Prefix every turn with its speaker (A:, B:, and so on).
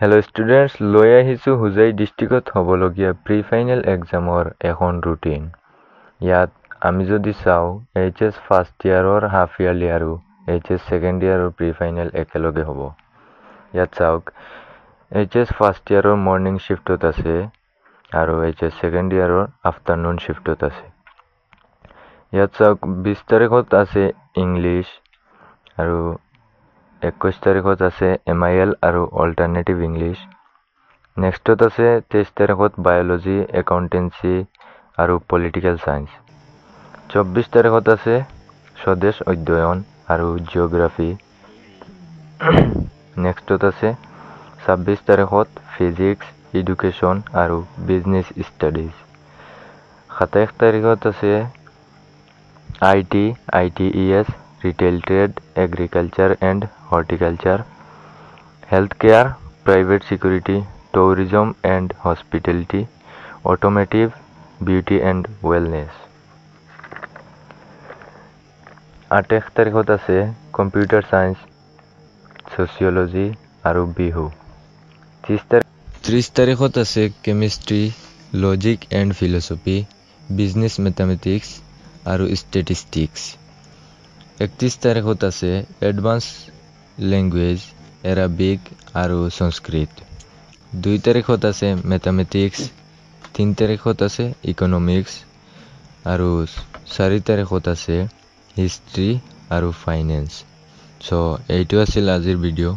A: Hello students, লৈ আহিছো হুজাই ডিস্ট্ৰিক্টত হ'বলগীয়া প্ৰি ফাইনেল এক্সামৰ এখন ৰুটিন। ইয়াত আমি যদি চাওঁ এইচএছ ফাৰ্ষ্ট ইয়াৰৰ হাফ ইয়াৰলি আৰু এইচএছ ছেকেণ্ড ইয়াৰৰ প্ৰি ফাইনেল একেলগে হ'ব। ইয়াত চাওক এইচএছ ফাৰ্ষ্ট ইয়াৰৰ মৰ্নিং শিফটত আছে আৰু এইচএছ ছেকেণ্ড ইয়াৰৰ আফটাৰনুন শিফটত আছে। ইয়াত চাওক 20 তাৰিখত আছে ইংলিছ আৰু 21 তাৰিখত আছে MIL আৰু অল্টাৰনেটিভ ইংলিছ। নেক্সটত আছে 23 তাৰিখত বায়'লজি, একাউণ্টেঞ্চি আৰু পলিটিকেল চায়েন্স। 24 তাৰিখত আছে স্বদেশ অধ্যয়ন আৰু জিঅ'গ্ৰাফি। নেক্সটত আছে 26 তাৰিখত ফিজিক্স, এডুকেশ্যন আৰু বিজনেছ ষ্টাডিজ। 27 তাৰিখত আছে IT, ITES, retail trade, agriculture and horticulture, health care, private security, tourism and hospitality, automotive, beauty and wellness. 28 তাৰিখত আছে কম্পিউটাৰ চায়েন্স, ছচিয়লজি আৰু বিহু। 30 তাৰিখত আছে chemistry, logic and philosophy, business mathematics আৰু statistics. 31 তাৰিখত আছে এডভান্স লেংগুৱেজ, এৰাবিক আৰু সংস্কৃত। 2 তাৰিখত আছে মেথামেটিক্স। 3 তাৰিখত আছে ইকনমিক্স আৰু 4 তাৰিখত আছে হিষ্ট্ৰী আৰু ফাইনেন্স। চ' এইটো আছিল আজিৰ ভিডিঅ'।